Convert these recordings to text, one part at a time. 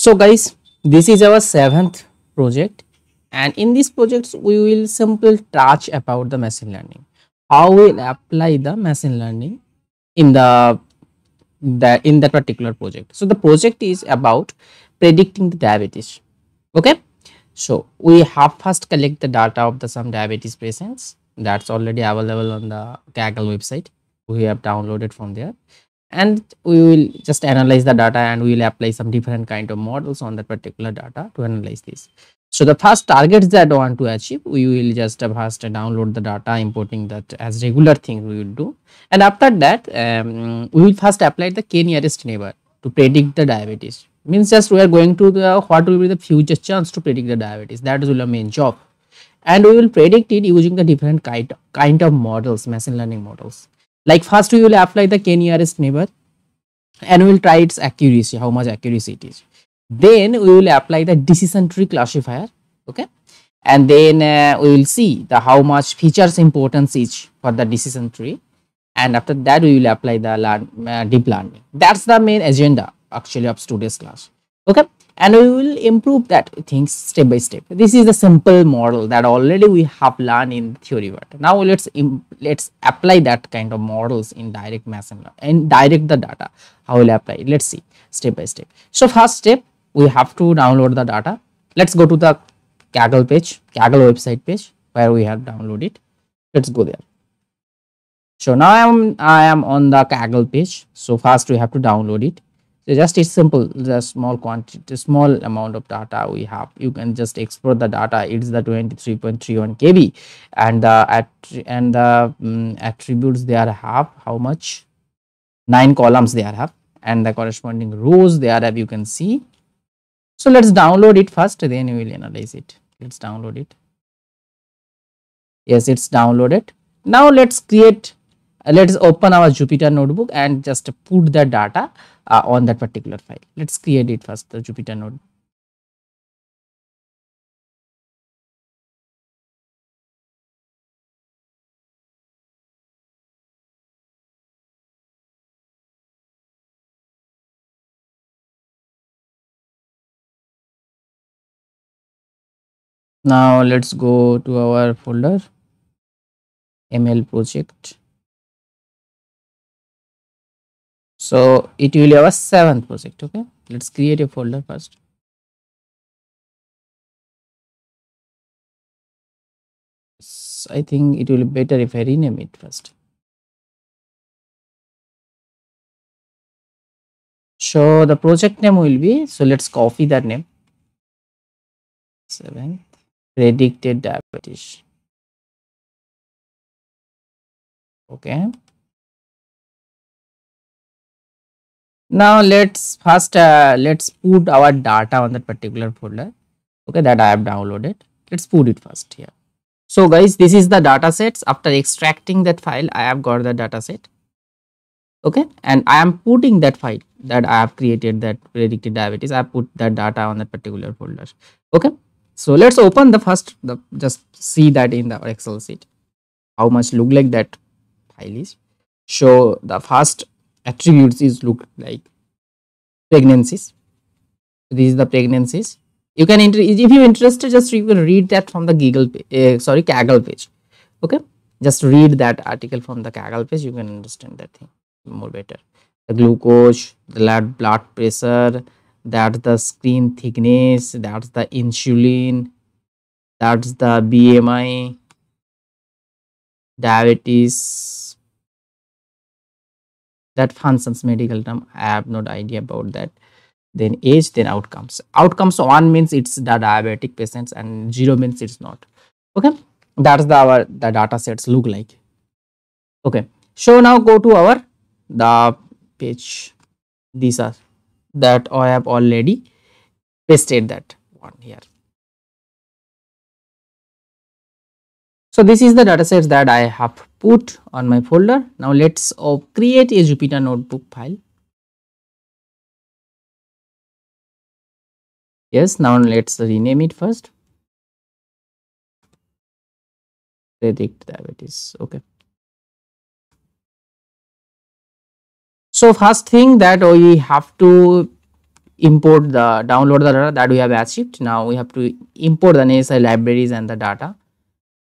So guys, this is our seventh project, and in this project we will simply touch about the machine learning. How we'll apply the machine learning in in that particular project. So the project is about predicting the diabetes. Okay, so we have first collect the data of the some diabetes patients that's already available on the Kaggle website. We have downloaded from there, and we will just analyze the data and we will apply some different kind of models on that particular data to analyze this. So the first targets that I want to achieve, we will just first download the data, importing that as regular thing we will do, and after that we will first apply the k nearest neighbor to predict the diabetes. Means just we are going to the what will be the future chance to predict the diabetes. That is our main job, and we will predict it using the different kind of models, machine learning models. Like first we will apply the k nearest neighbor and we will try its accuracy, how much accuracy it is. Then we will apply the decision tree classifier. Okay, and then we will see the how much features importance is for the decision tree, and after that we will apply the deep learning. That's the main agenda actually of today's class. Okay, and we will improve that things step by step. This is the simple model that already we have learned in theory part. Now let's apply that kind of models in direct machine learning and direct the data. How will apply it? Let's see step by step. So first step, we have to download the data. Let's go to the Kaggle page, Kaggle website page where we have downloaded. Let's go there. So now I am on the Kaggle page. So first we have to download it. So just it's simple, the small quantity, small amount of data we have. You can just export the data. It's the 23.31 KB, and the attributes they are have how much 9 columns they are have, and the corresponding rows they are have. You can see. So let's download it first, then we will analyze it. Let's download it. Yes, it's downloaded. Now let's create. Let's open our Jupyter notebook and just put the data on that particular file. Let's create it first, the Jupyter notebook. Now let's go to our folder, ML project. So it will be our 7th project. Okay, let's create a folder first. I think it will be better if I rename it first. So the project name will be, so let's copy that name, 7th predicted diabetes. Okay, now let's first let's put our data on that particular folder. Okay, that I have downloaded. Let's put it first here. So guys, this is the data sets. After extracting that file, I have got the data set. Okay, and I am putting that file that I have created, that predicted diabetes. I put that data on that particular folder. Okay, so let's open the first, just see that in the Excel sheet how much look like that file is. So the first attributes is look like pregnancies. This is the pregnancies. You can if you're interested, just you can read that from the Kaggle page. Okay, just read that article from the Kaggle page. You can understand that thing more better. The glucose, the blood pressure, that's the skin thickness, that's the insulin, that's the BMI, diabetes, that functions medical term. I have no idea about that. Then age, then outcomes. Outcomes 1 means it's the diabetic patients and 0 means it's not. Okay, that's the data sets look like. Okay, so now go to our the page. These are that I have already pasted that one here. So this is the data sets that I have put on my folder. Now let's create a Jupyter notebook file. Yes, now let's rename it first. Predict diabetes. Okay. So first thing that we have to import the download the data that we have achieved. Now we have to import the necessary libraries and the data,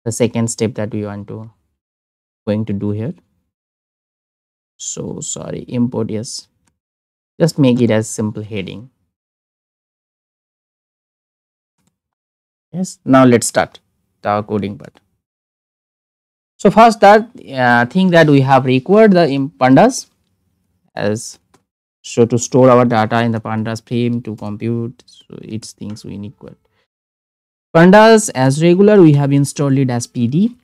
the second step that we want to going to do here. So sorry, import, yes, just make it as simple heading. Yes, now let's start the coding part. So first, that thing that we have required the pandas, as so to store our data in the pandas frame to compute, so it's things we need. Pandas as regular we have installed it as pd.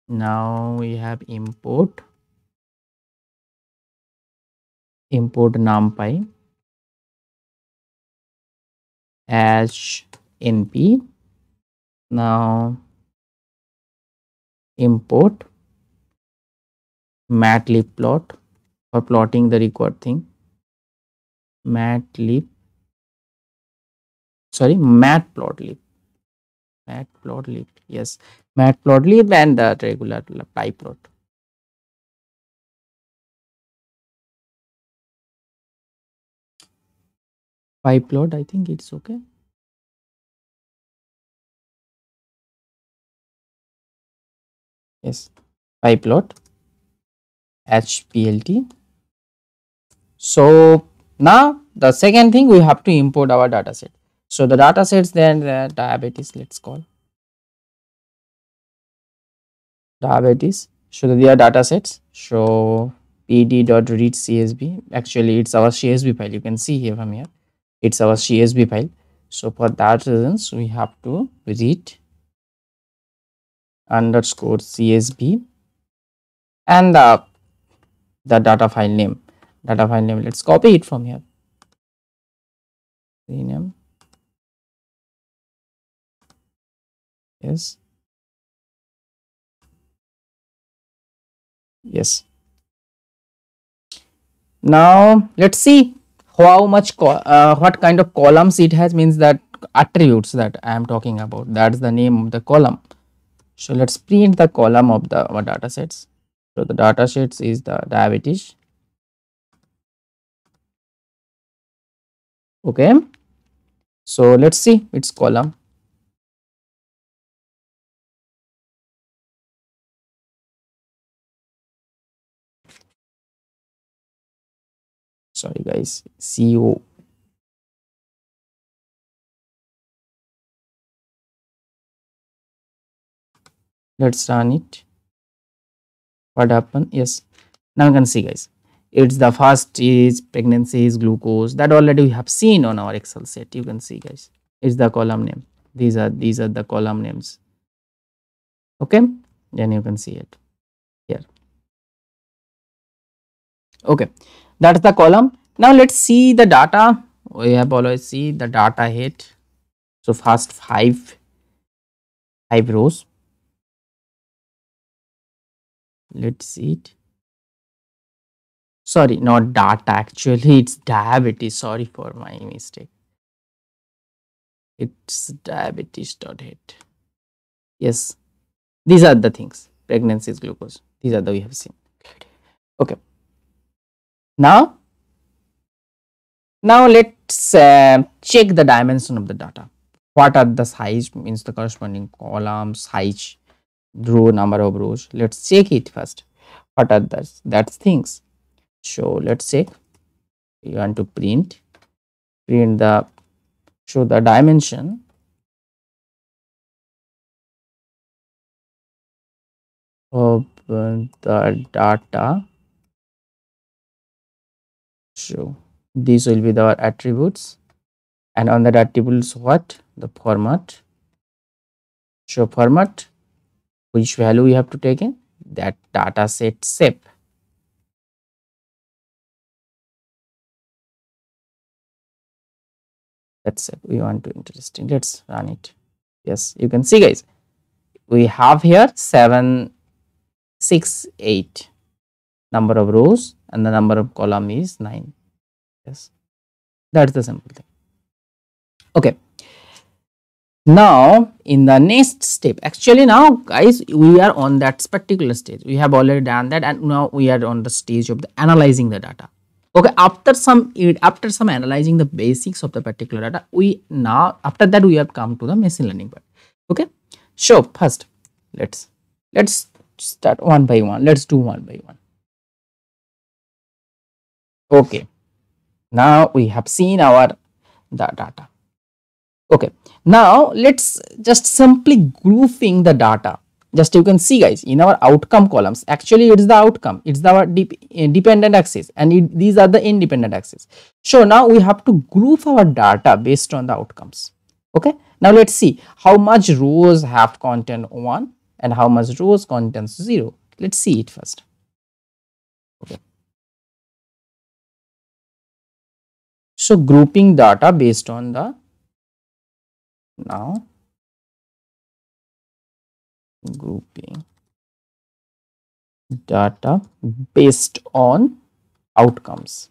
Now we have import numpy as np. Now import matplotlib for plotting the required thing. Matplotlib, yes, matplotlib and the regular pyplot. Pyplot, I think it's okay. Yes, pyplot hplt. So now the second thing, we have to import our data set. So the data sets, then the diabetes, let's call diabetes. So they are data sets. So pd.read csv, actually it's our csv file, you can see here from here it's our csv file. So for that reasons we have to read underscore csv and the data file name, let's copy it from here, rename, yes, yes. Now let's see how much what kind of columns it has, means that attributes that I am talking about, that's the name of the column. So let's print the column of the our data sets. So the data sets is the diabetes. Okay, so let's see its column. Sorry guys, CO. Let's run it. What happened? Yes, now you can see guys, it's the first is pregnancy is glucose, that already we have seen on our excel set. You can see guys, it's the column name, these are the column names. Okay, then you can see it here. Okay, that's the column. Now let's see the data. We have always see the data head. So first five rows, let's see it. Sorry, not data, actually it's diabetes, sorry for my mistake, it's diabetes.head. Yes, these are the things, pregnancy is glucose, these are the we have seen. Okay, now let's check the dimension of the data. What are the size, means the corresponding column size, row, number of rows. Let's check it first. What are that's things? So let's check. You want to print the, show the dimension of the data. So these will be the attributes, and on that attributes what, the format. So format, which value we have to take in, that data set shape. That's it, we want to interesting. Let's run it. Yes, you can see guys, we have here 7, 6, 8 number of rows, and the number of column is 9. Yes, that's the simple thing. Okay, now in the next step, actually now guys we are on that particular stage, we have already done that, and now we are on the stage of the analyzing the data. Okay, after some analyzing the basics of the particular data, we now after that we have come to the machine learning part. Okay, so first let's start one by one. Let's do one by one. Okay, now we have seen our the data. Okay, now let's just simply grouping the data. Just you can see guys, in our outcome columns, actually it is the outcome, it's our dependent axis, and these are the independent axis. So now we have to group our data based on the outcomes. Okay, now let's see how much rows have content 1 and how much rows contains 0. Let's see it first. Okay, so grouping data based on the now grouping data based on outcomes.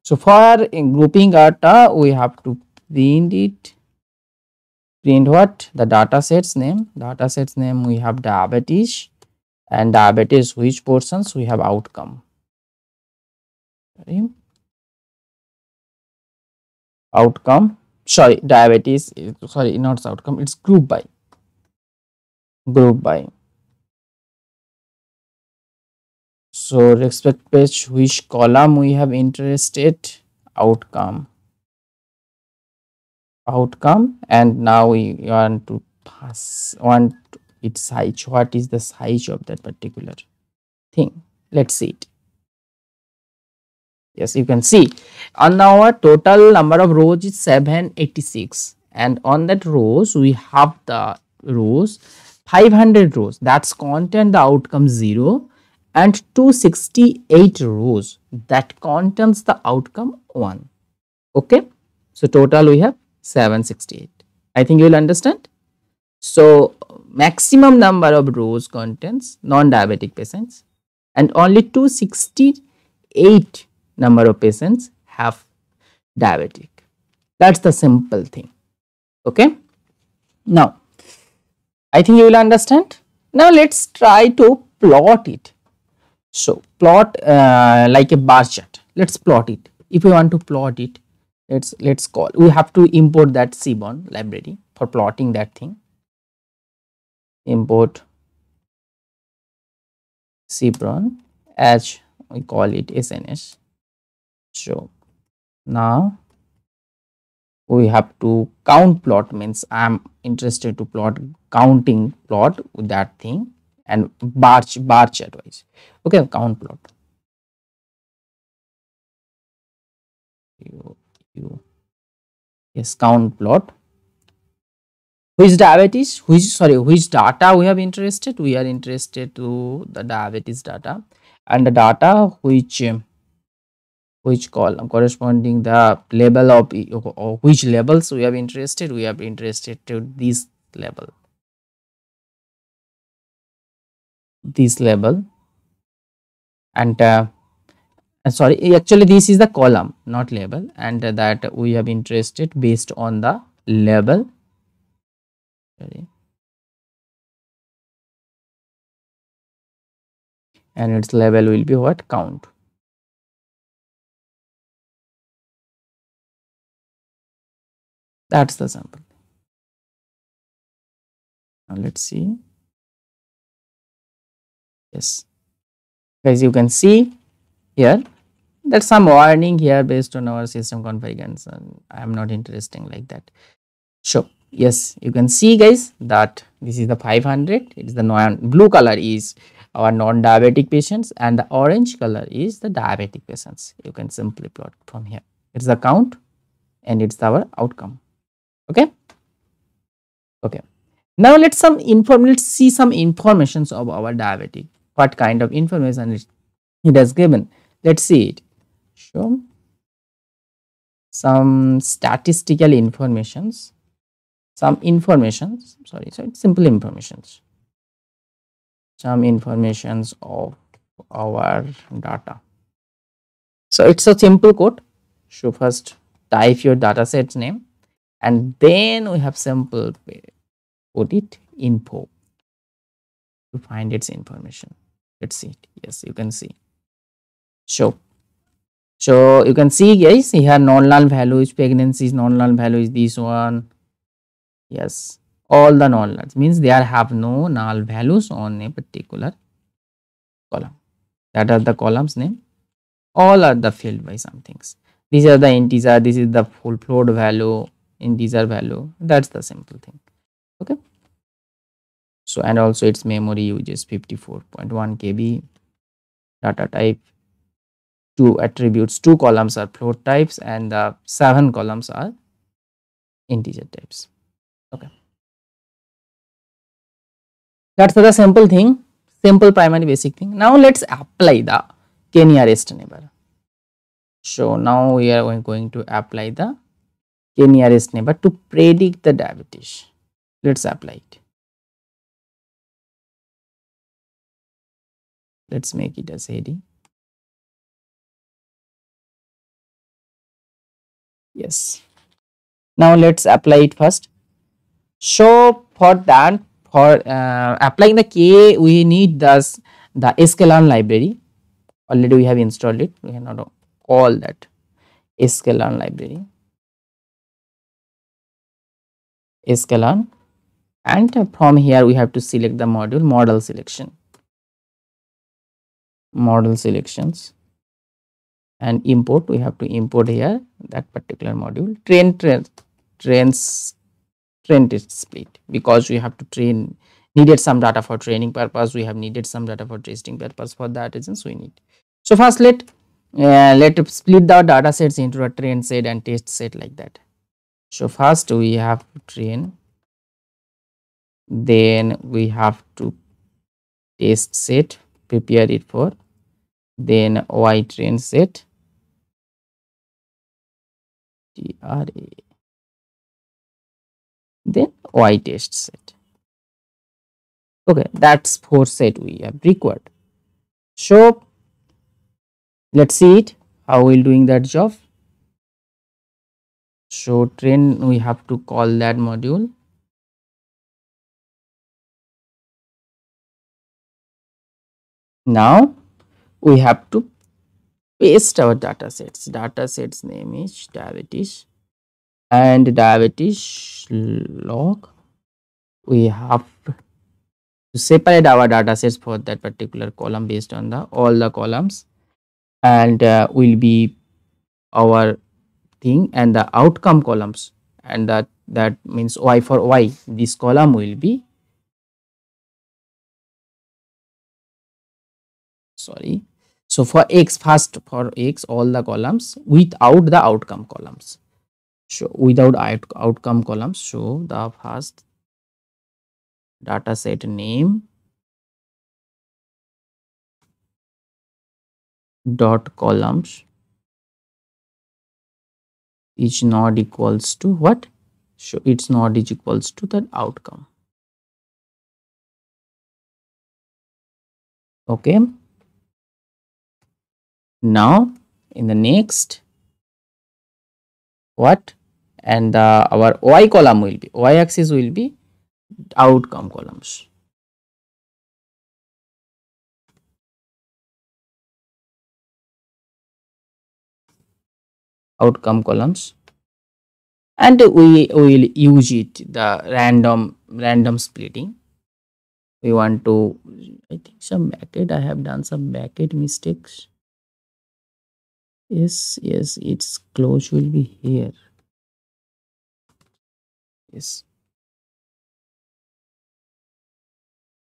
So for grouping data, we have to print it. Print what? The data sets name. Data sets name we have diabetes, and diabetes which portions we have outcome. Okay. Outcome. Sorry, diabetes. Sorry, not outcome. It's group by. Group by. So respect page which column we have interested outcome. And now we want to its size. What is the size of that particular thing? Let's see it. Yes, you can see on our total number of rows is 786, and on that rows we have the rows 500 rows that's contain the outcome 0, and 268 rows that contains the outcome 1. Okay, so total we have 768. I think you will understand. So maximum number of rows contains non-diabetic patients, and only 268 number of patients have diabetic. That's the simple thing. Okay, now I think you will understand. Now let's try to plot it. So plot like a bar chart. Let's plot it. If we want to plot it, let's call, we have to import that Seaborn library for plotting that thing. Import Seaborn as we call it SNS. So now we have to count plot, means I am interested to plot counting plot with that thing, and bar chart wise. Okay, count plot. Yes, count plot. Which diabetes, which data we have interested? We are interested to the diabetes data, and the data which column corresponding the level of, or which levels we have interested? We have interested to this level, and sorry, actually this is the column, not label, and that we have interested based on the level. Sorry. And its level will be what? Count. That's the sample. Now let's see. Yes, guys, you can see here that some warning here based on our system configuration, and I am not interested like that. So yes, you can see guys that this is the 500. It is the blue color is our non-diabetic patients, and the orange color is the diabetic patients. You can simply plot from here. It's the count and it's our outcome. Okay. Okay. Now let's see some informations of our diabetic. What kind of information it has given? Let's see it. Show some statistical informations. Some informations. Sorry, so it's simple informations. Some informations of our data. So it's a simple code. So first type your dataset name, and then we have simple put it info to find its information. Let's see it. Yes, you can see. So you can see guys here non-null value is pregnancy's non-null value is this one. Yes, all the non-nulls means they are have no null values on a particular column. That are the columns name. All are the filled by some things. These are the integer. This is the full float value, integer value. That's the simple thing. Okay. So and also its memory uses 54.1 KB. Data type, two attributes, two columns are float types and the 7 columns are integer types. Okay, that's the simple thing, simple primary basic thing. Now let's apply the k nearest neighbor. So now we are going to apply the k nearest neighbor to predict the diabetes. Let's apply it. Let's make it as heading. Yes. Now let's apply it first. So for that, for applying the k, we need the sklearn library. Already we have installed it. We cannot call that sklearn library. Sklearn, and from here we have to select the module model selection. Model selections and import. We have to import here that particular module. Train test split, because we have to train, needed some data for training purpose, we have needed some data for testing purpose. For that reasons we need. So first let split the data sets into a train set and test set like that. So first we have to train, then we have to test set, prepare it for, then y train set, TRA, then y test set. Okay, that's 4 set we have required. So let's see it how we'll doing that job. So train, we have to call that module. Now we have to paste our data sets. Data sets name is diabetes and diabetes log. We have to separate our data sets for that particular column based on the all the columns, and will be our thing, and the outcome columns, and that means y for y, this column will be, sorry, so for x, first for x all the columns without the outcome columns. So without outcome columns, so the first data set name dot columns is not equals to what? So it's not is equals to that outcome. Okay, now in the next what, and our y column will be, y axis will be outcome columns. Outcome columns, and we will use it the random splitting. We want to, I think some bracket, I have done some bracket mistakes. Yes, its close will be here.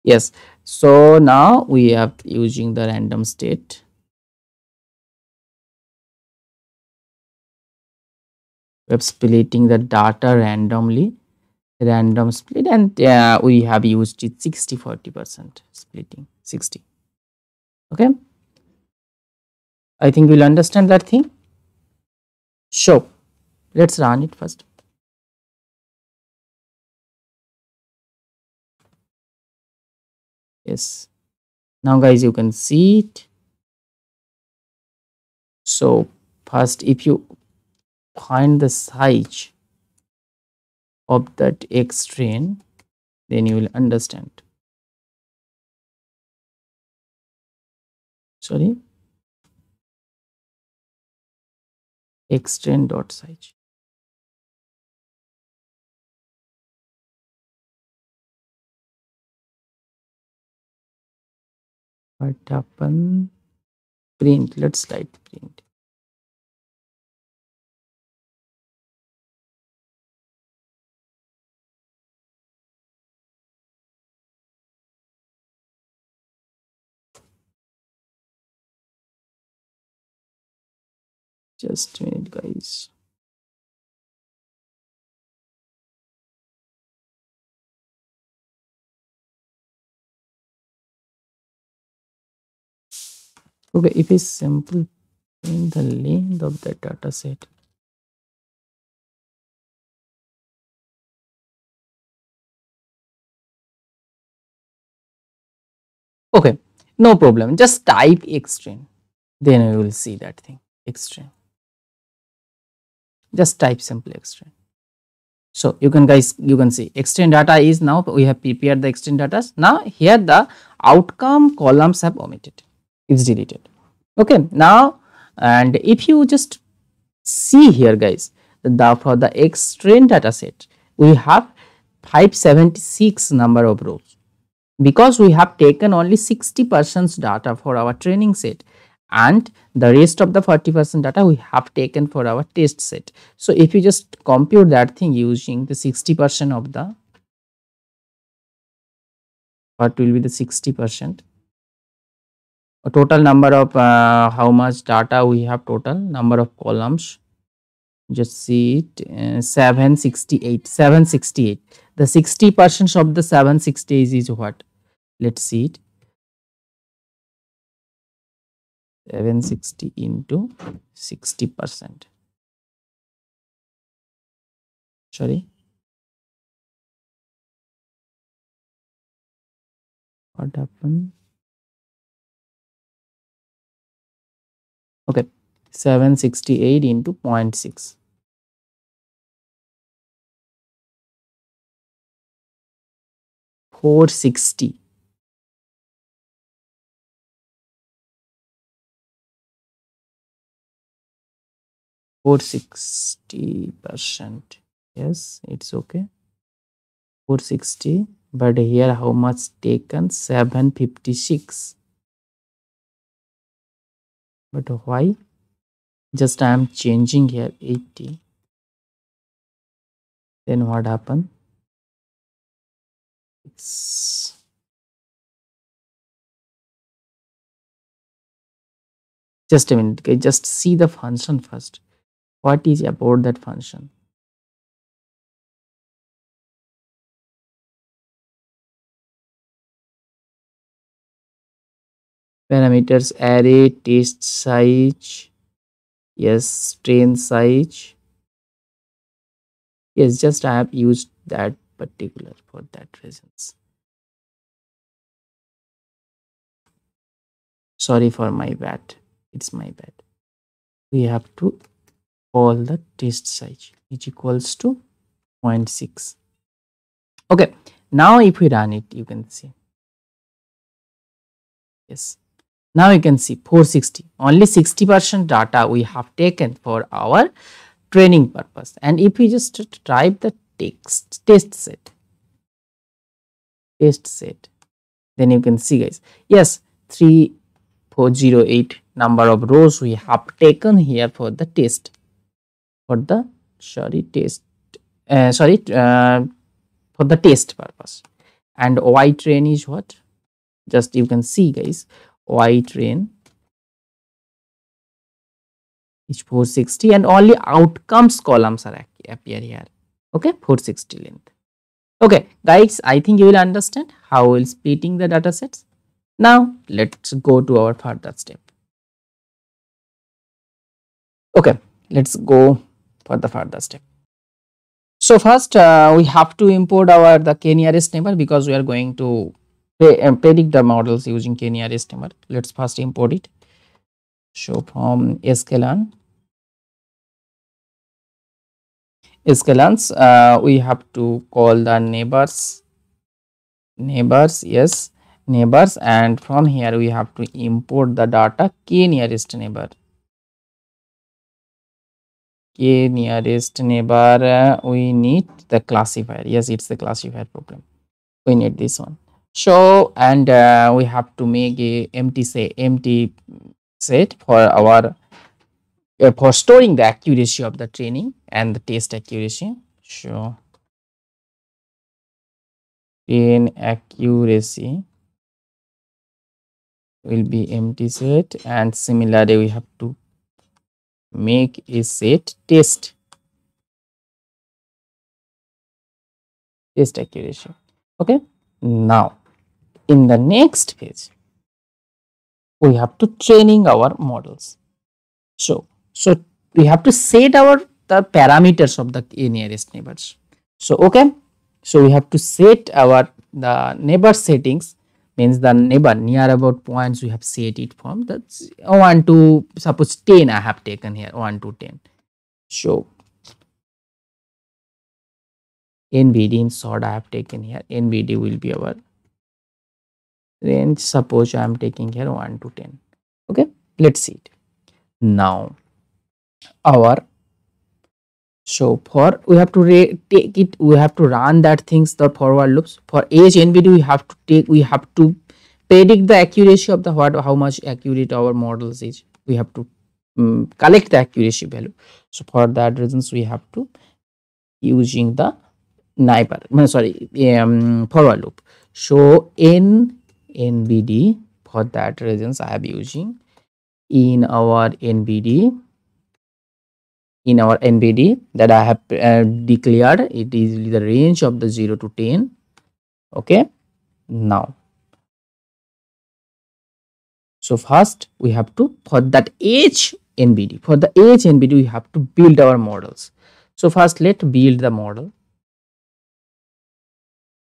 Yes, so now we are using the random state. We're splitting the data randomly, random split, and we have used it 60-40% splitting, 60. Okay, I think you'll understand that thing. So let's run it first. Yes, now guys you can see it. So first, if you find the size of that x train, then you will understand. sorry, extend dot size. What happen? Print. Let's write print. Just a minute, guys. Okay, if it's simple, print the length of the data set. Okay, no problem. Just type extend. Then we will see that thing. Extend. Just type simple extend. So you can guys, you can see extend data is now we have prepared the extend data. Now here the outcome columns have omitted. It's deleted. Okay, now and if you just see here guys, the for the extend data set we have 576 number of rows because we have taken only 60% data for our training set and the rest of the 40% data we have taken for our test set. So if you just compute that thing using the 60% of the, what will be the 60%? A total number of how much data we have, total number of columns, just see it, 768. The 60% of the 768 is what? Let's see it. 760 into 60%. Sorry. What happened? Okay. 768 into 0.6. 460. For 60%. Yes, it's okay. 460. But here how much taken? 756. But why? Just I am changing here 80. Then what happened? It's just a minute. Okay, just see the function first. What is about that function? Parameters array, test size, yes, train size. Yes, just I have used that particular for that reasons. Sorry for my bad. It's my bad. We have to call the test size which equals to 0.6. Okay, now if we run it, you can see. Yes, now you can see 460. Only 60% data we have taken for our training purpose. And if we just type the text test set, then you can see guys, yes, 3408 number of rows we have taken here for the test, for the test, for the test purpose. And y train is what? Just you can see guys, y train is 460 and only outcomes columns are appear here. Okay, 460 length. Okay guys, I think you will understand how we'll splitting the data sets. Now let's go to our further step. Okay, let's go for the further step. So first we have to import our the k-nearest neighbor because we are going to predict the models using k-nearest neighbor. Let's first import it. So from sklearn, we have to call the neighbors, yes, neighbors, and from here we have to import the data k nearest neighbor. K nearest neighbor, we need the classifier. Yes, it's the classifier program. We need this one. So, and we have to make a empty set for our for storing the accuracy of the training and the test accuracy. So, train accuracy will be empty set, and similarly we have to make a set test accuracy. Okay, now in the next page we have to training our models. So we have to set our the parameters of the nearest neighbors. So okay, so we have to set our the neighbor settings, means the neighbor near about points we have set it from that's 1 to suppose 10 I have taken here, 1 to 10. So NBD in short I have taken here, NBD will be our range, suppose I am taking here 1 to 10. Okay, let's see it now. Our So for we have to take it, we have to run that things the forward loops. For each NBD we have to predict the accuracy of the how much accurate our models is. We have to collect the accuracy value. So for that reasons we have to using the neighbor forward loop. So in NBD, for that reasons I am using in our NBD that I have declared, it is the range of the 0 to 10. Okay, now so first we have to, for that age NBD, we have to build our models. So first let's build the model.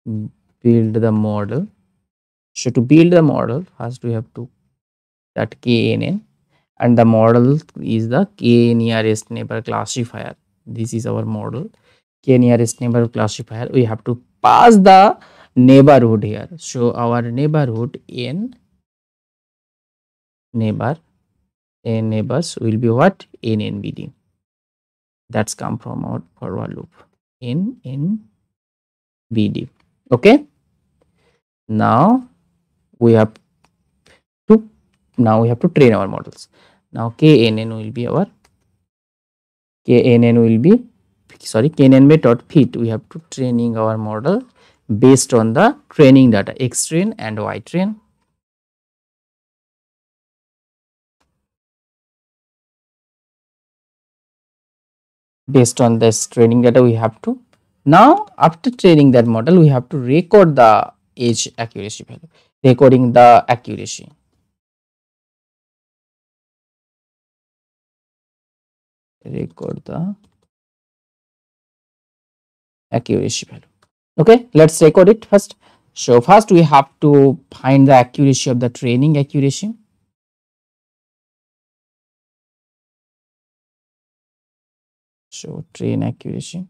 So to build the model, first we have to that KNN, and the model is the K nearest neighbor classifier. This is our model, K nearest neighbor classifier. We have to pass the neighborhood here. So our neighborhood n neighbors will be what? In NBD. That's come from our forward loop in NBD. Okay. Now we have to train our models. Now KNN will be our KNN dot fit. We have to training our model based on the training data X train and Y train. Based on this training data we have to, now after training that model we have to record the age accuracy value, recording the accuracy. Record the accuracy value. Okay, let's record it first. So first we have to find the accuracy of the training accuracy. So train accuracy.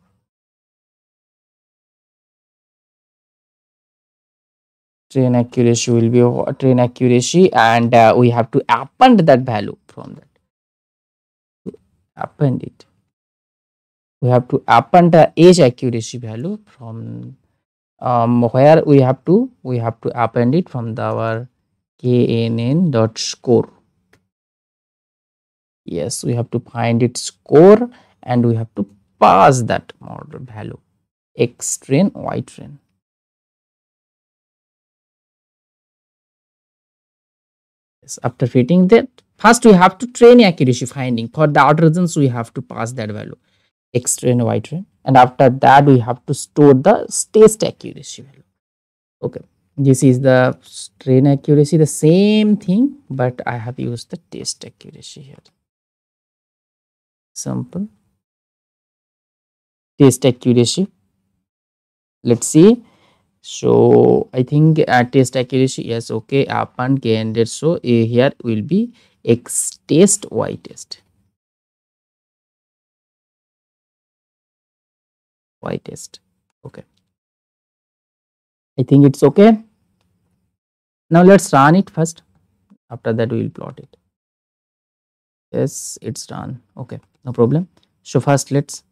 Train accuracy will be train accuracy, and we have to append that value from that. Append it. We have to append the age accuracy value from where we have to append it from our KNN dot score. Yes, we have to find its score, and we have to pass that model value X train Y train. Yes, after fitting that, first we have to train accuracy finding. For the outer regions we have to pass that value X train Y train, and after that we have to store the test accuracy value. Okay, this is the train accuracy, the same thing, but I have used the test accuracy here. Simple test accuracy. Let's see. So I think test accuracy, yes, okay, upon candidate. So here will be X test Y test. Y test. Okay, I think it's okay. Now let's run it first. After that we will plot it. Yes, it's done. Okay, no problem. So first let's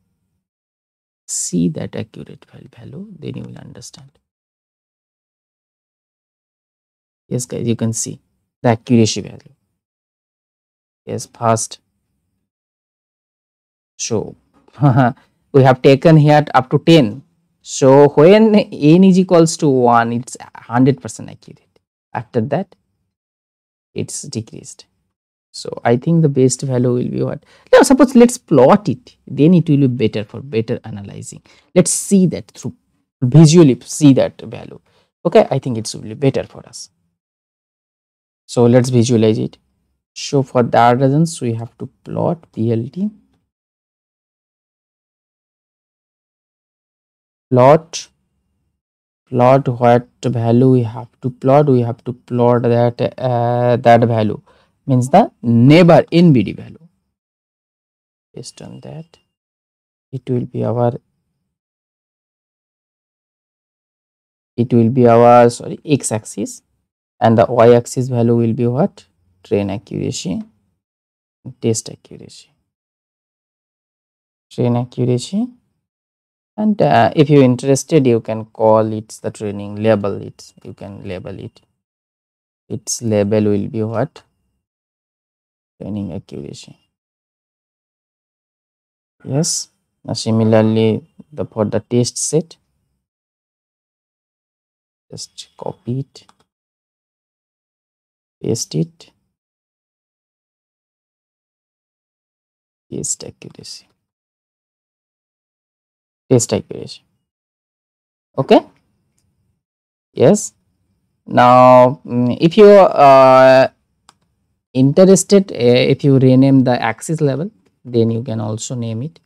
see that accurate value, then you will understand. Yes guys, you can see the accuracy value. Yes, first. So we have taken here up to 10. So when n is equals to 1, it's 100% accurate. After that, it's decreased. So I think the best value will be what? Now suppose let's plot it. Then it will be better for better analyzing. Let's see that through visually see that value. Okay, I think it will be better for us. So let's visualize it. So for that reasons we have to plot PLT. Plot what value we have to plot. We have to plot that that value means the neighbor NBD value. Based on that, it will be our sorry x-axis, and the y-axis value will be what? Train accuracy, test accuracy, train accuracy. And if you're interested, you can call it the training label. It you can label it. Its label will be what? Training accuracy. Yes. Now similarly, for the test set, just copy it, paste it, test accuracy, test accuracy. Okay. Yes. Now, if you interested, if you rename the axis level, then you can also name it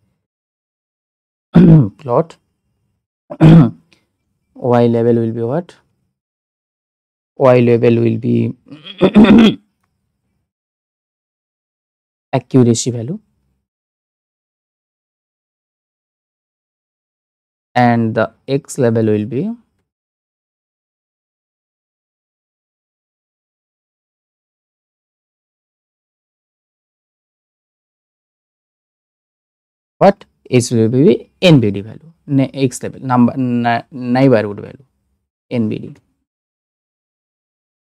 plot. Y level will be what? Y level will be accuracy value, and the X level will be what? X will be NBD value, X level number neighborhood value, NBD.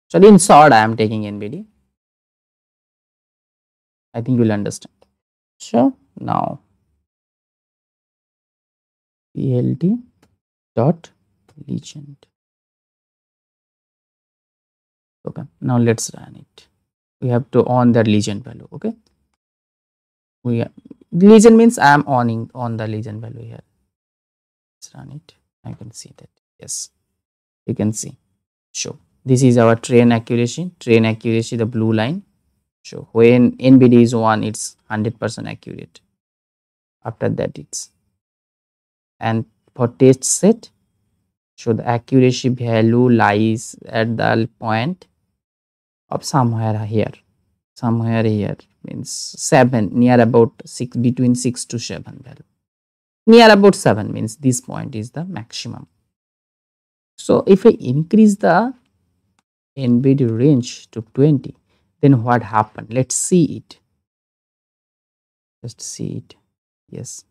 So in short, I am taking NBD. I think you will understand. So now PLT dot legend. Okay, now let's run it. We have to on that legend value. Okay, we legend means I am on the legend value here. Let's run it. I can see that. Yes, you can see. So this is our train accuracy. Train accuracy, the blue line. So when NBD is 1, it's 100% accurate. After that, it's, and for test set, so the accuracy value lies at the point of somewhere here means 7, near about 6, between 6 to 7 value. Near about 7 means this point is the maximum. So if I increase the NBD range to 20, then what happened? Let's see it. Just see it. Yes,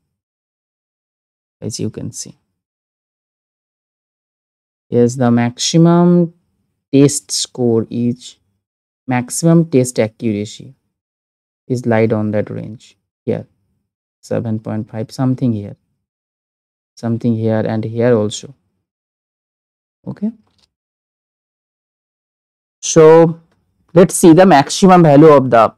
as you can see. Yes, the maximum test score is maximum test accuracy is lied on that range here, 7.5, something here, and here also. Okay, so let's see the maximum value of the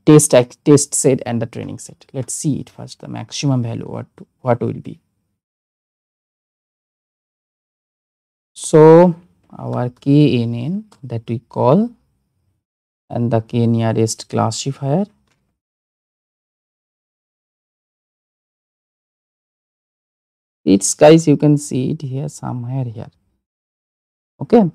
test set and the training set. Let's see it first. The maximum value what will be. So our KNN that we call, and the K nearest classifier, it's guys, you can see it here somewhere here. Okay,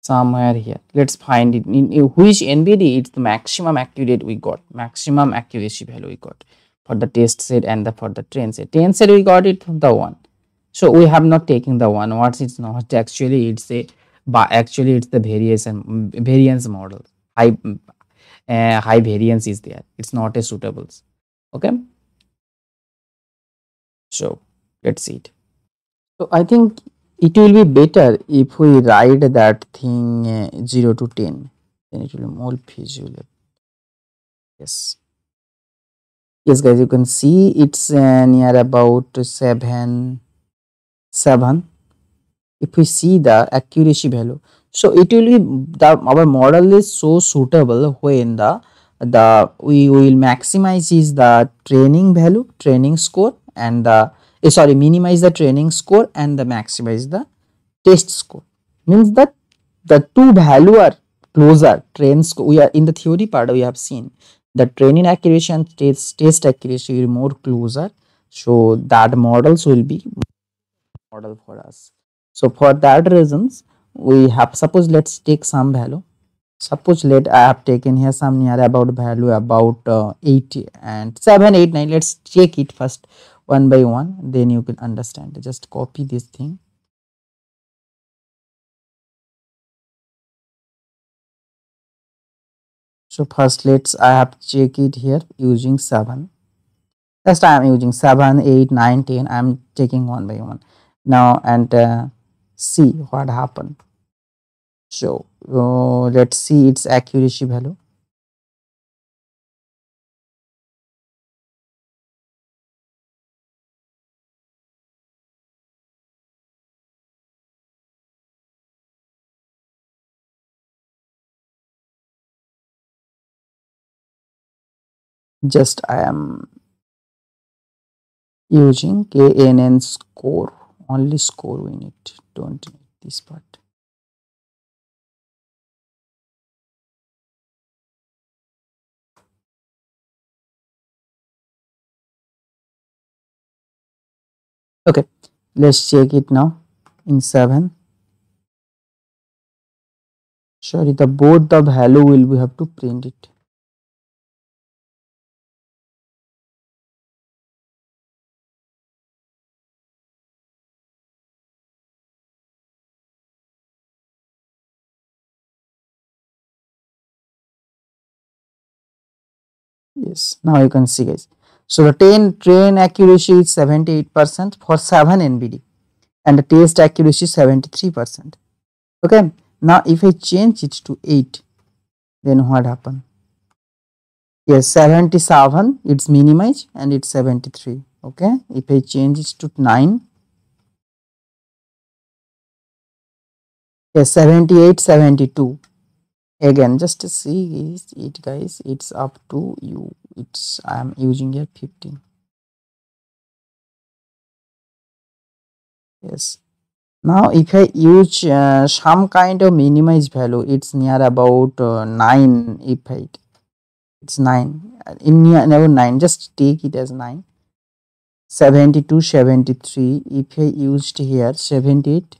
somewhere here. Let's find it in which NBD it's the maximum accurate we got, maximum accuracy value we got. for the test set and the for the train set. Train set we got it from the one. So we have not taken the one. What it's not actually, it's a, but actually it's the variance model. High high variance is there. It's not a suitable. Okay. So let's see it. So I think it will be better if we write that thing 0 to 10. Then it will be more visual. Yes. Yes, guys, you can see it's near about 7. If we see the accuracy value, so it will be the our model is so suitable when the we will maximize is the training value, training score, and the sorry, minimize the training score and the maximize the test score. Means that the two value are closer. Train score, we are in the theory part we have seen the training accuracy and test accuracy will more closer, so that models will be model for us. So for that reasons we have, suppose let's take some value. Suppose let I have taken here some near about value about 80 and 7 8 9. Let's check it first one by one, then you can understand. Just copy this thing. So first let's I have check it here using 7. First I am using 7 8 9 10. I am taking one by one now and see what happened. So let's see its accuracy value. Just I am using KNN score, only score we need, don't need this part. Okay, let's check it now in 7. Sorry, the both the value will we have to print it. Yes, now you can see guys. So the 10 train accuracy is 78% for 7 NBD and the test accuracy 73%. Okay, now if I change it to 8, then what happen? Yes, 77 it's minimized and it's 73. Okay, if I change it to 9, yes, 78 72. Again, just to see it guys, it's up to you. It's I am using here 15. Yes, now if I use some kind of minimized value, it's near about 9. If it's 9 in near 9, just take it as 9. 72 73. If I used here 78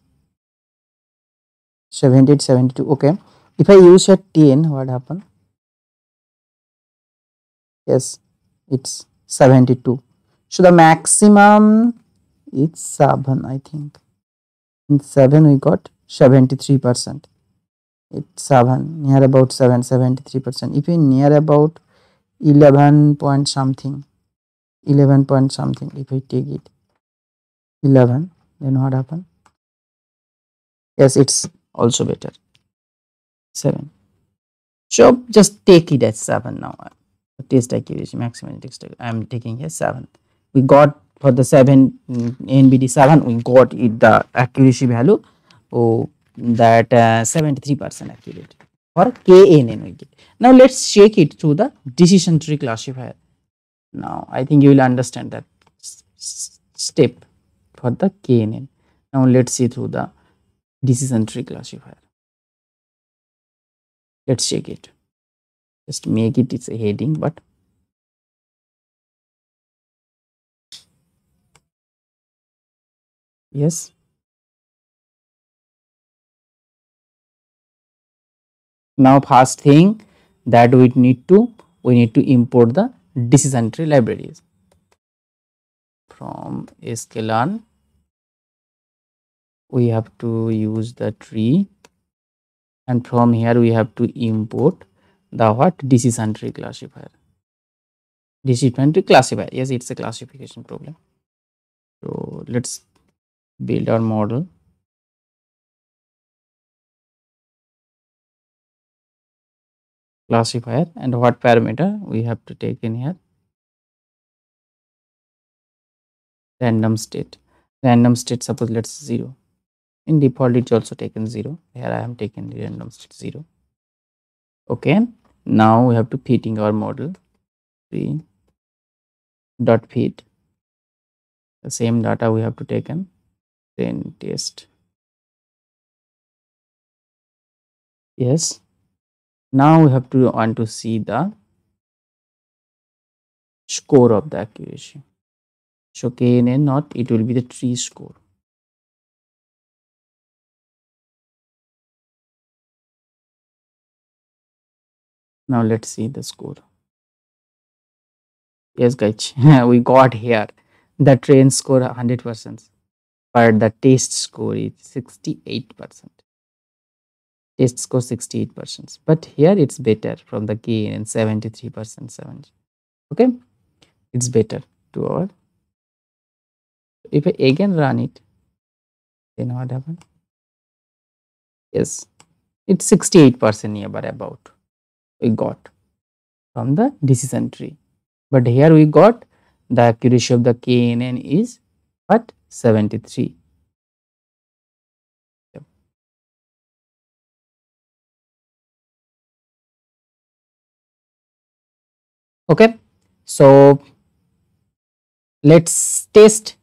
78 72. Okay, if I use a 10, what happen? Yes, it's 72. So the maximum it's 7, I think. In 7 we got 73%. It's 7, near about 7 73%. If we near about 11 point something, 11 point something, if I take it 11, then what happen? Yes, it's also better, 7. So just take it as 7 now. Test accuracy, maximum test I am taking here 7. We got for the 7 NBD 7, we got it the accuracy value, oh, that 73% accurate for KNN we get. Now let's check it through the decision tree classifier. Now I think you will understand that step for the KNN. Now let's see through the decision tree classifier. Let's check it. Just make it its a heading, but yes. Now first thing that we need to import the decision tree libraries. from sklearn we have to use the tree, and from here we have to import the what decision tree classifier. Decision tree classifier, yes, it's a classification problem. So let's build our model. Classifier, and what parameter we have to take in here? Random state. Random state, suppose let's 0. In default it's also taken 0. Here I am taking the random state 0. Okay, now we have to fitting our model. 3 dot fit the same data we have to taken, then test. Yes, now we have to want to see the score of the accuracy. So KNN not, it will be the tree score. Now let's see the score. Yes guys, we got here the train score 100%, but the test score is 68%. Test score 68%, but here it's better from the KNN 73%. 70. Okay, it's better to our. If I again run it, then what happened? Yes, it's 68% nearby about we got from the decision tree, but here we got the accuracy of the KNN is what 73. Yep. Okay, so let's test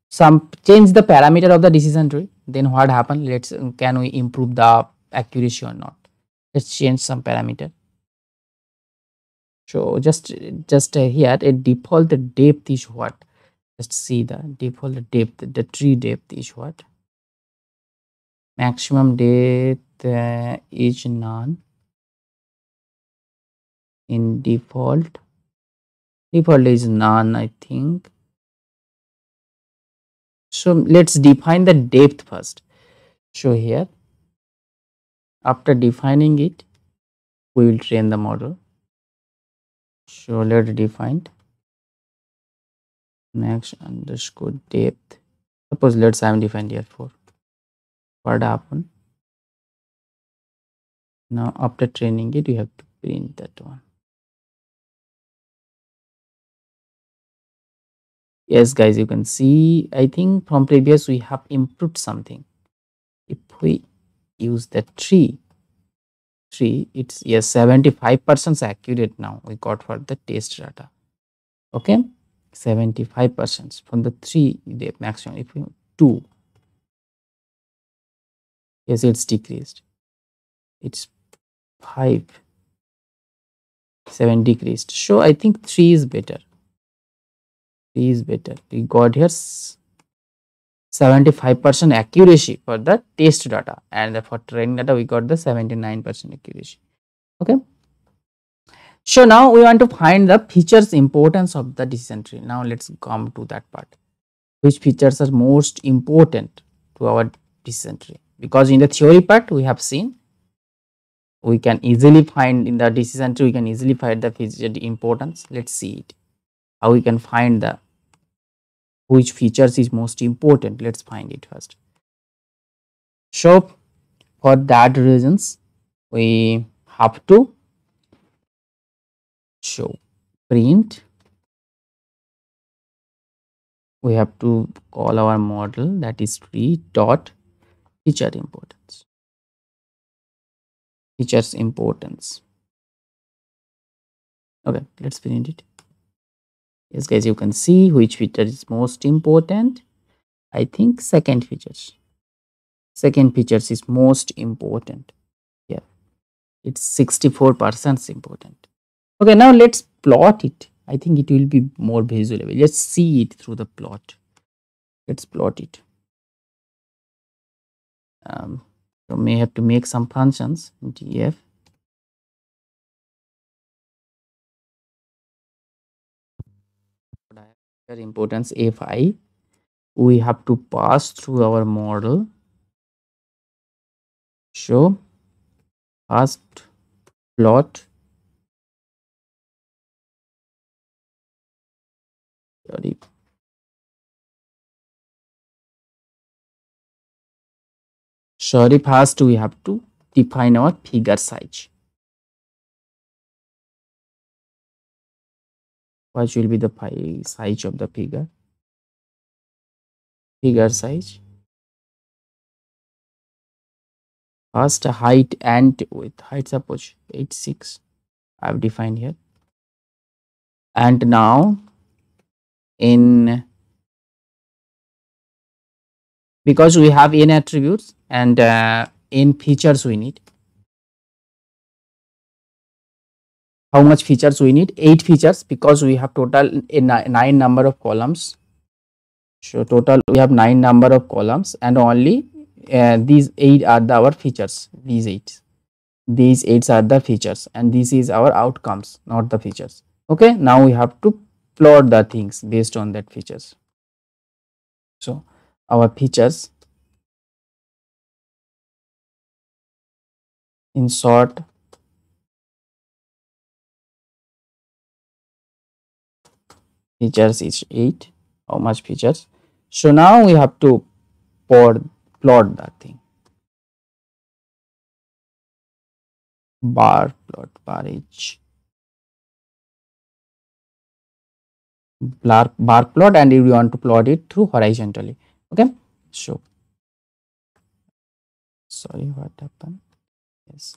some, change the parameter of the decision tree, then what happen? Let's can we improve the accuracy or not? Let's change some parameter. So just here a default depth is what? Just see the default depth, the tree depth is what? Maximum depth is none in default. Default is none, I think. So let's define the depth first. So here, after defining it, we will train the model. So let's define max underscore depth. Suppose let's I am defined here for what happen. Now after training it, you have to print that one. Yes guys, you can see I think from previous we have improved something. If we use the tree, it's yes 75% accurate now we got for the test data. Okay, 75% from the 3 the maximum. If we 2, yes it's decreased, it's 5, 7 decreased. So I think 3 is better. 3 is better. We got here 75% accuracy for the test data, and for training data we got the 79% accuracy. Okay, so now we want to find the features importance of the decision tree. Now let's come to that part, which features are most important to our decision tree, because in the theory part we have seen we can easily find in the decision tree, we can easily find the feature importance. Let's see it, how we can find the which features is most important. Let's find it first. So for that reasons we have to show print, we have to call our model, that is tree dot feature importance, features importance. Okay, let's print it. Yes guys, you can see which feature is most important. I think second features is most important. Yeah, it's 64% important. Okay, now let's plot it. I think it will be more visual. Let's see it through the plot. Let's plot it. So may have to make some functions. Df importance fi, we have to pass through our model. Show first plot, sorry, first we have to define our figure size. What will be the size of the figure? Figure size. First height and width. Height suppose 86. I have defined here. And now in, because we have n attributes and n features we need. How much features we need? 8 features, because we have total in 9 number of columns. So total we have 9 number of columns, and only these 8 are our features. These 8 are the features, and this is our outcomes, not the features. Okay, now we have to plot the things based on that features. So our features, in short, features is 8. How much features? So now we have to plot that thing. Bar plot, bar h, bar plot, and if you want to plot it through horizontally. Okay, so sorry, what happened? Yes,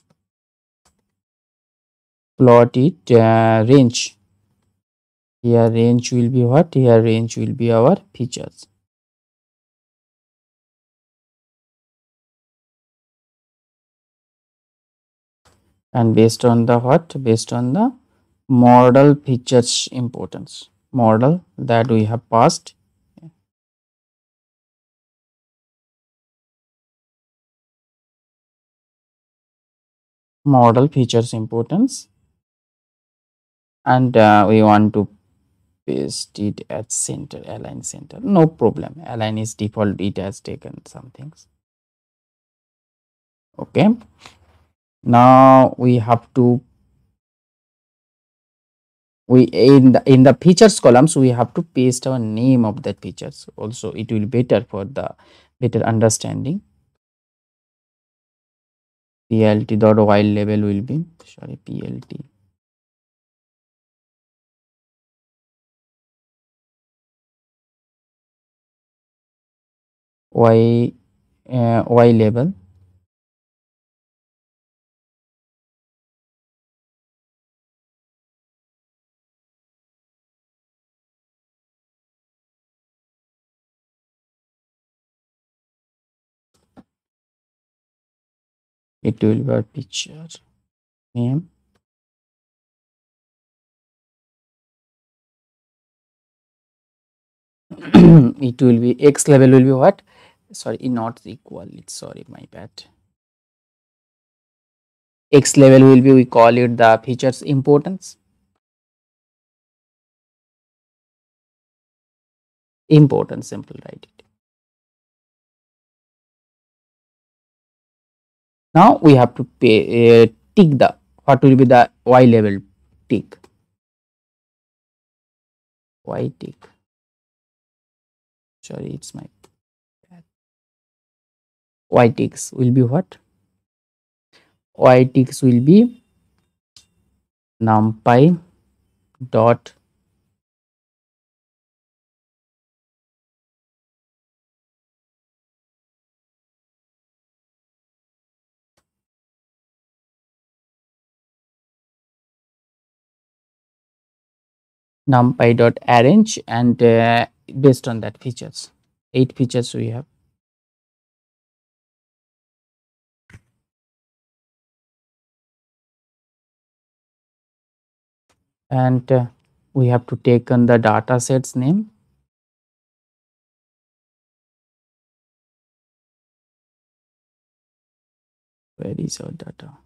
plot it range. Here range will be what? Here range will be our features. And based on the what? Based on the model features importance, model that we have passed. Model features importance, and we want to paste it at center, align center. No problem, align is default, it has taken some things. Okay, now we have to, we in the features columns we have to paste our name of that features. Also it will better for the better understanding. Plt dot while label will be, sorry, plt y label, it will be our picture name. It will be x level will be what? Sorry, not equal, it's, sorry, my bad. X level will be, we call it the features importance. Importance, simple, write it. Now we have to tick the, what will be the y level tick, y tick, sorry, it's my bad. Y ticks will be what? Y ticks will be numpy dot arrange, and based on that features, 8 features we have. And we have to take on the data sets name. Where is our data?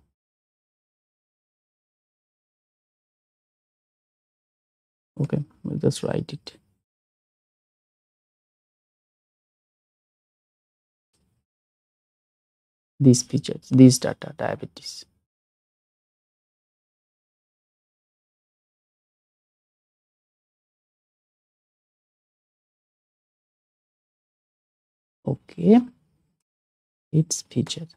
Okay, we'll just write it. these features, these data, diabetes. Okay, its feature.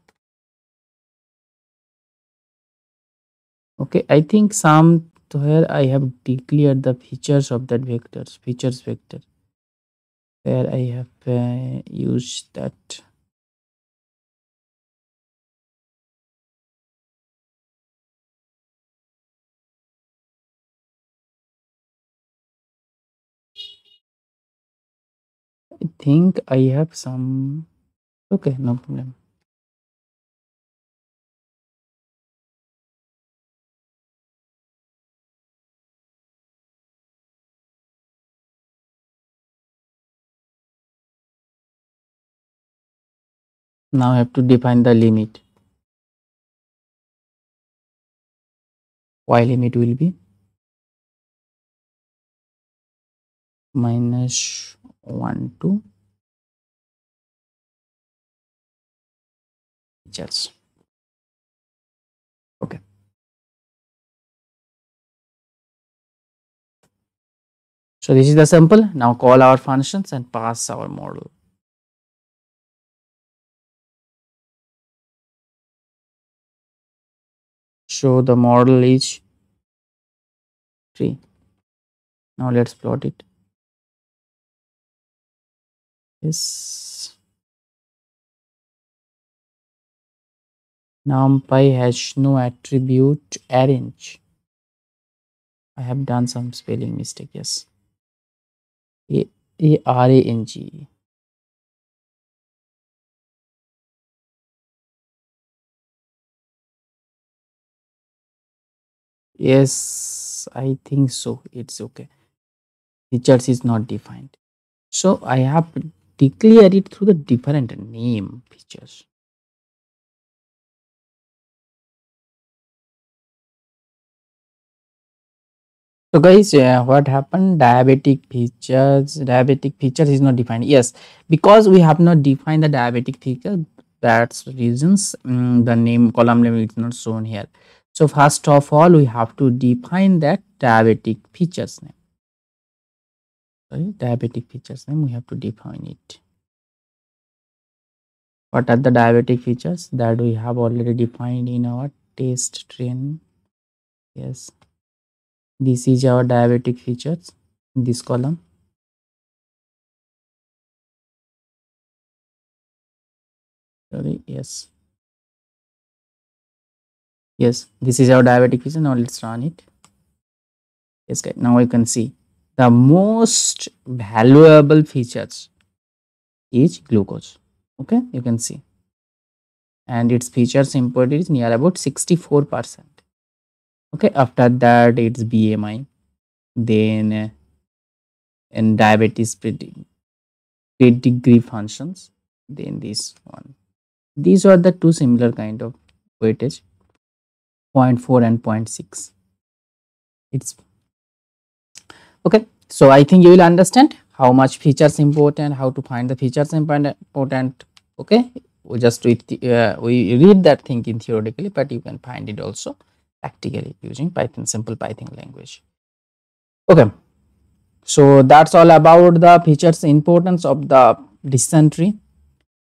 Okay, I think somewhere I have declared the features of that vectors, features vector, where I have used that. I think I have some. Okay, no problem. Now I have to define the limit. Y limit will be minus 1 to features. Okay. So this is the sample. Now call our functions and pass our model. So the model is 3. Now let's plot it. Yes. NumPy has no attribute arrange. I have done some spelling mistake. Yes. Arrange. Yes, I think so. It's okay. Features is not defined. So I have declared it through the different name features. So guys, what happened? Diabetic features is not defined. Yes, because we have not defined the diabetic feature. That's the reasons the name column name is not shown here. So first of all, we have to define that diabetic features name. Sorry, diabetic features name. We have to define it. What are the diabetic features that we have already defined in our test train? Yes, this is our diabetic features in this column. Sorry, yes. Yes, this is our diabetic feature. Now let's run it. Yes, guys. Now I can see the most valuable features is glucose. Okay, you can see, and its features input is near about 64%. Okay, after that it's BMI, then and diabetes pedigree functions, then this one. These are the two similar kind of weightage, 0.4 and 0.6. It's okay. So I think you will understand how much features important, how to find the features important. Okay, we just we read that thing in theoretically, but you can find it also practically using Python, simple Python language. Okay, so that's all about the features importance of the decision tree.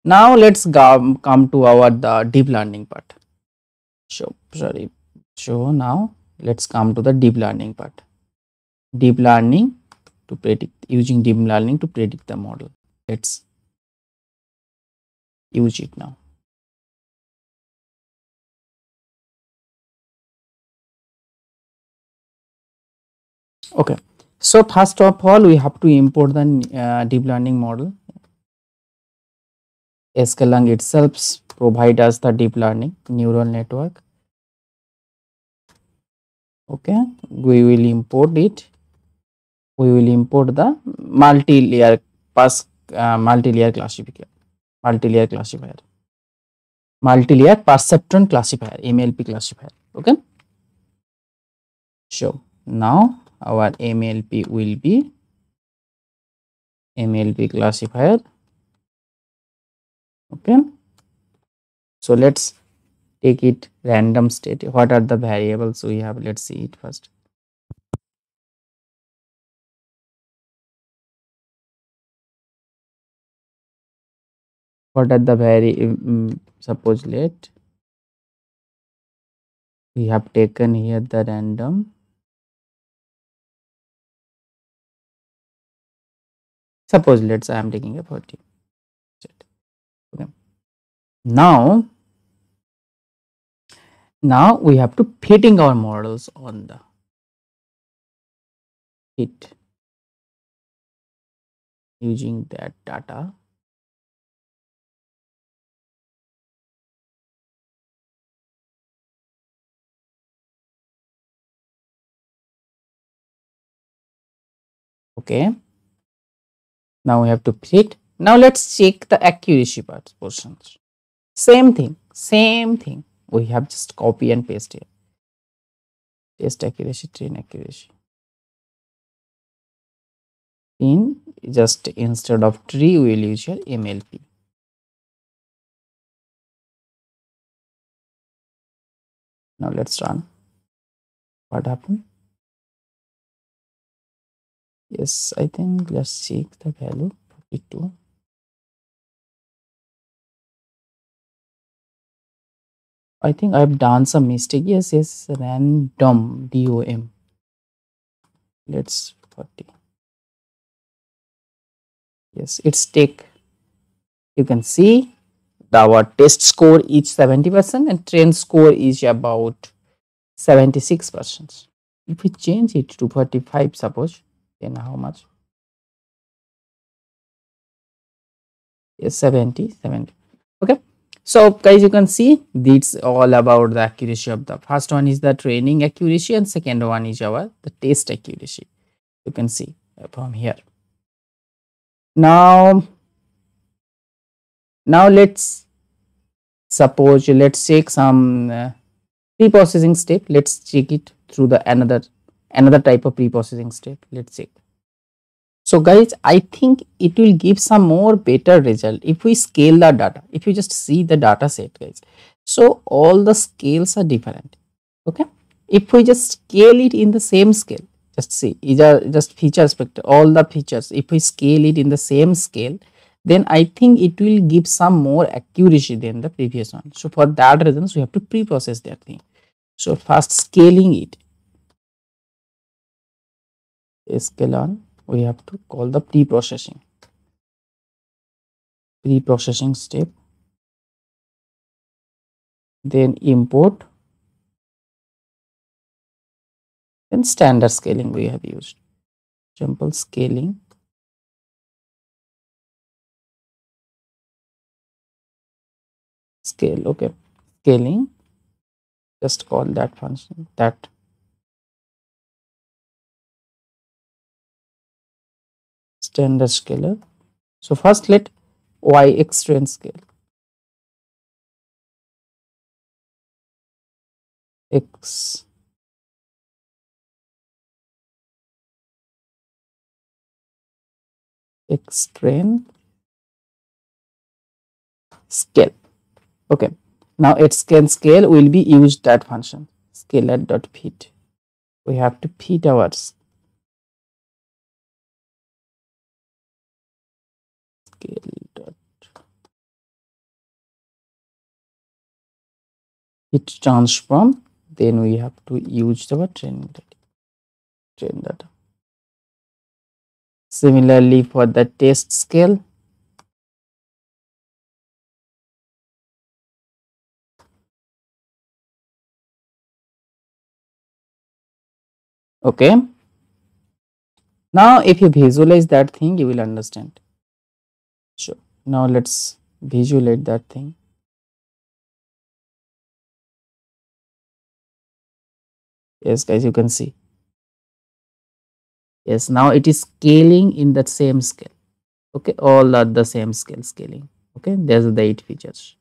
Now let's come to our the deep learning part. So sorry. So now let's come to the deep learning part. Deep learning to predict, using deep learning to predict the model. Let's use it now. Okay. So first of all, we have to import the deep learning model. Sklang itself provide us the deep learning neural network. Okay, we will import it. We will import the multi-layer multi-layer classifier, multi-layer perceptron classifier, MLP classifier. Okay. So now our MLP will be MLP classifier. Okay. So let's take it random state. What are the variables we have? Let's see it first. What are the suppose let we have taken here the random. Suppose let's I am taking a 40. Okay. Now we have to fitting our models on the fit using that data. Okay. Now we have to fit. Now let's check the accuracy part portions. Same thing, same thing. We have just copy and paste here. Test accuracy, train accuracy. In just instead of tree, we will use your MLP. Now let's run. What happened? Yes, I think let's check the value 42. I think I've done some mistake. Yes, random DOM. Let's 40. Yes, it's take. You can see our test score is 70% and train score is about 76%. If we change it to 45, suppose, then how much? Yes, 70. Okay. So guys, you can see this all about the accuracy of the first one is the training accuracy and second one is our the test accuracy. You can see from here. Now let's suppose let's check some pre-processing step. Let's check it through the another type of pre-processing step. Let's check. So guys, I think it will give some more better result if we scale the data. If you just see the data set, guys, so all the scales are different. Okay, if we just scale it in the same scale, just see either just feature spectrum, all the features, if we scale it in the same scale, then I think it will give some more accuracy than the previous one. So for that reasons we have to pre-process that thing. So first scaling it, scale on, we have to call the pre-processing step, then import, then standard scaling we have used. Example scaling, scale. Okay, scaling, just call that function that standard scaler. So first let yx train scale, x train scale. Okay, now it can scale will be used that function scaler dot fit. We have to fit our scale dot fit transform. Then we have to use our training data. Similarly for the test scale, okay. Now if you visualize that thing, you will understand. Sure. Now let's visualize that thing. Yes, guys, you can see. Yes, now it is scaling in that same scale. Okay, all are the same scale scaling. Okay, there's the 8 features.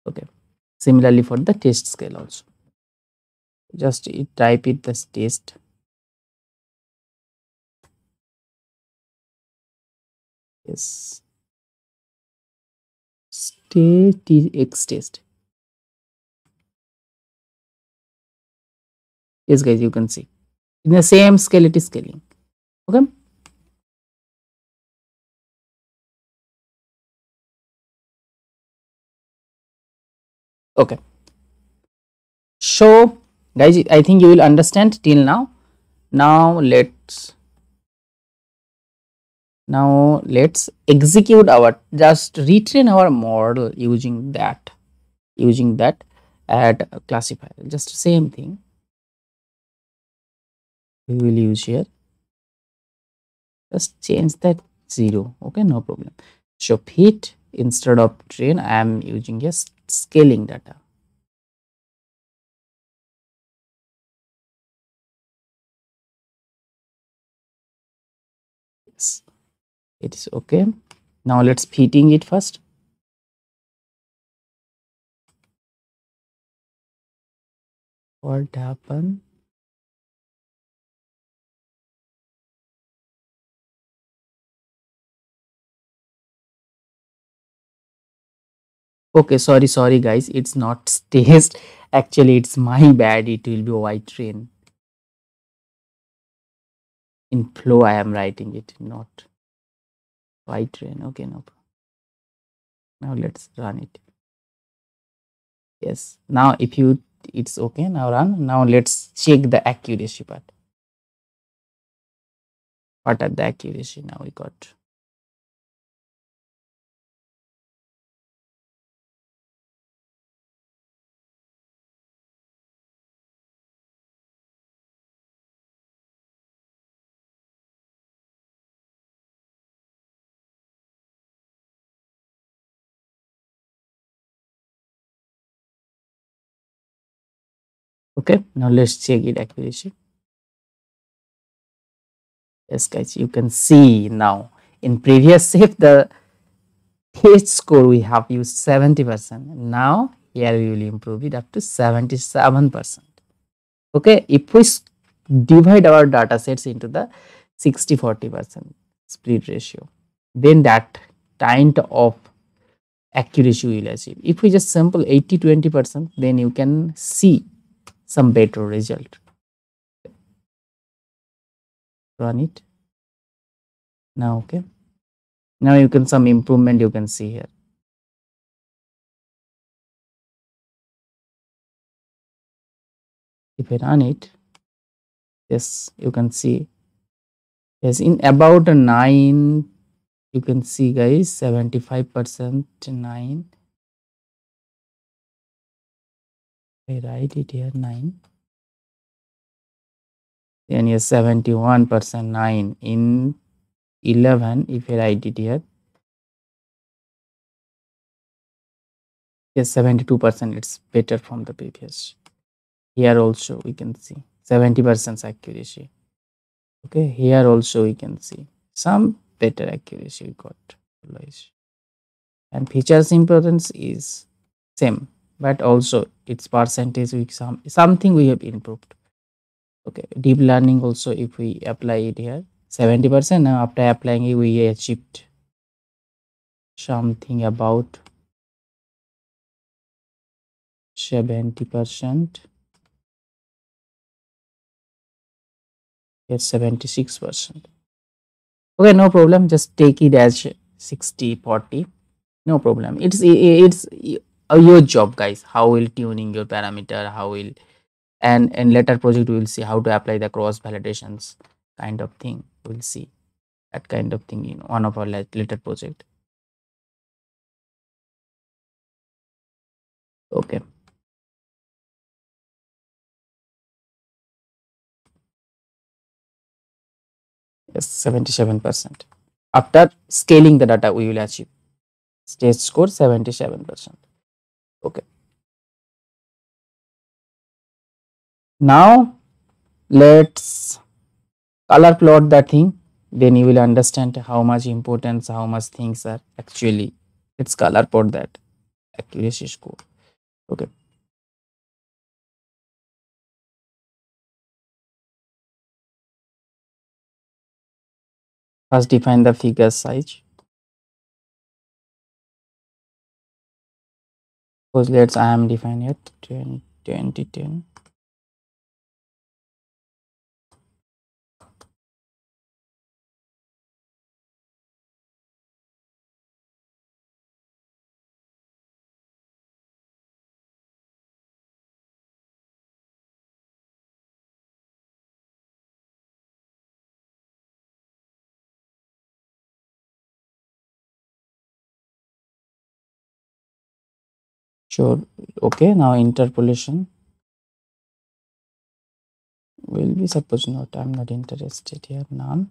Okay, similarly for the test scale also. Just type it this test. Yes, X test. Yes, guys, you can see in the same scale it is scaling. Okay. Okay. So, guys, I think you will understand till now. Now let's execute our, just retrain our model using that add classifier. Just same thing we will use here. Just change that 0. Okay, no problem. So fit, instead of train I am using a scaling data. Yes, it is okay. Now let's fitting it first. What happened? Okay, sorry guys, it's not staged. Actually, it's my bad. It will be white train. In flow, I am writing it, not white train. Okay, no problem. Now let's run it. Yes. Now if you, it's okay. Now run. Now let's check the accuracy part. What are the accuracy? Now we got. Okay. Now let's check it accuracy. Yes, guys, you can see now in previous shift the test score we have used 70%. Now here we will improve it up to 77%. Okay, if we divide our data sets into the 60-40% split ratio, then that kind of accuracy we will achieve. If we just sample 80-20%, then you can see some better result. Run it now. Okay, now you can some improvement you can see here. If I run it, yes, you can see, yes, in about a 9, you can see guys, 75% 9. I write it here 9. Then yes, 71% 9. In 11, if I write it here, yes, 72%, it's better from the previous. Here also we can see 70% accuracy. Okay, here also we can see some better accuracy we got. And features importance is same, but also its percentage with something we have improved. Okay, deep learning also, if we apply it here 70%, now after applying it we achieved something about 70%. Yes, 76%. Okay, no problem, just take it as 60-40. No problem, it's your job guys, how will tuning your parameter, how will, and later project we will see how to apply the cross validations kind of thing. We'll see that kind of thing in one of our later project. Okay, yes, 77%. After scaling the data we will achieve stage score 77%. Okay, now let's color plot that thing, then you will understand how much importance, how much things are actually. Let's color plot that accuracy score. Okay, first define the figure size. Suppose let's I am defining it 2010. Sure. Okay, now interpolation will be, suppose not, I'm not interested here, none.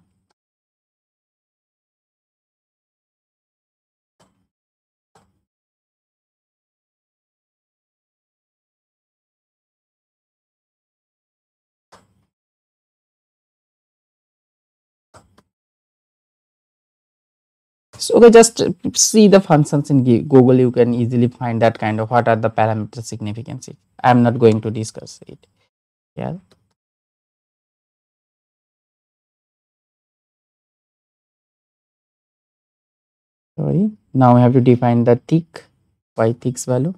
So okay, just see the functions in Google. You can easily find that kind of what are the parameter significance. I'm not going to discuss it. Yeah. Sorry. Now we have to define the tick. Why tick's value?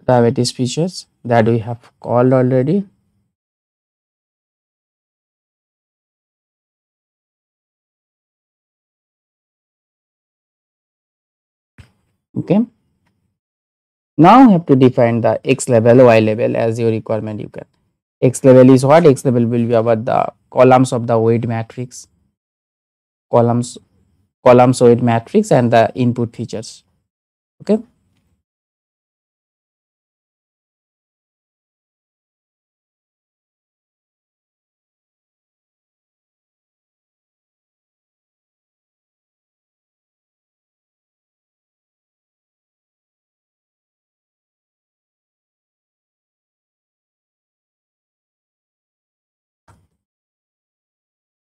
Diabetes features that we have called already. Okay. Now we have to define the X level, Y level as your requirement. You can. X level is what? X level will be about the columns of the weight matrix, columns, columns weight matrix, and the input features. Okay.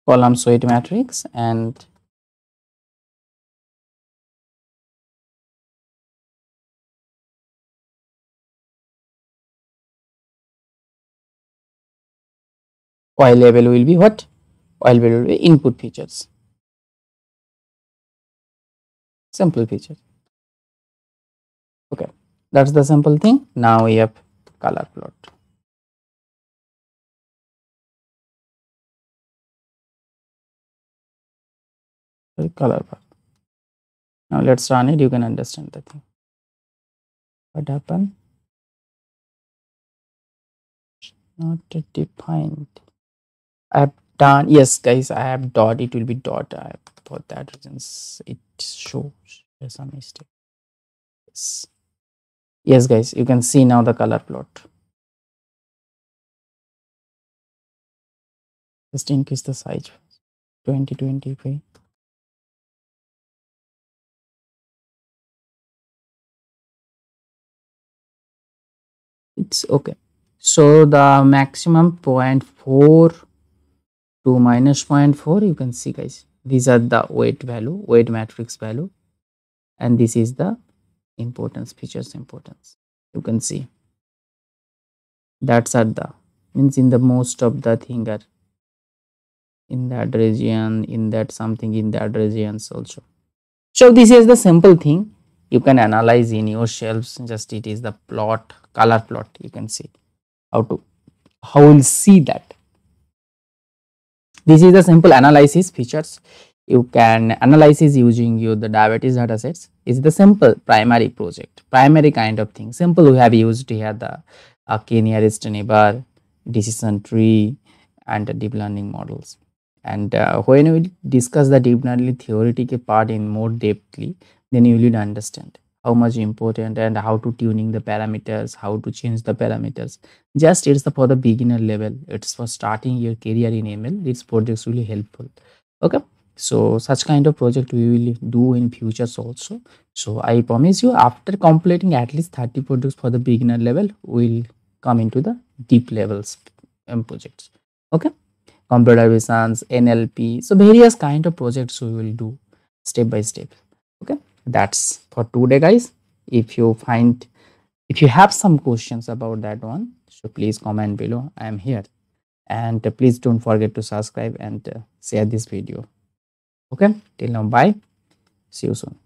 Columns weight matrix and Y level will be what? Y level will be input features. Simple feature. Okay. That's the simple thing. Now we have color plot. Color plot. Now let's run it. You can understand the thing. What happened? Not defined. I have done, yes guys, I have dot, it will be dot. I for that reasons it shows there's a mistake. Yes. Yes guys, you can see now the color plot. Just increase the size 2025. It's okay. So the maximum 0.4 to minus 0.4, you can see guys, these are the weight value, weight matrix value, and this is the importance, features importance. You can see that's at the, means in the most of the thing are in that region, in that something, in that regions also. So this is the simple thing you can analyze in your shelves. Just it is the plot, color plot. You can see how we'll see that. This is the simple analysis features. You can analysis using the diabetes data sets. Is the simple primary project, primary kind of thing. Simple we have used here the k-nearest neighbor, decision tree, and the deep learning models. And when we discuss the deep learning theoretical part in more depthly, then you will understand how much important and how to tuning the parameters, how to change the parameters. Just it's the for the beginner level. It's for starting your career in ML. This project is really helpful. Okay, so such kind of project we will do in futures also. So I promise you, after completing at least 30 projects for the beginner level, we'll come into the deep levels projects. Okay, computer visions, NLP. So various kind of projects we will do step by step. Okay, that's for today, guys. If you find, if you have some questions about that one, So please comment below. I am here. And please don't forget to subscribe and share this video. Okay, till now, bye. See you soon.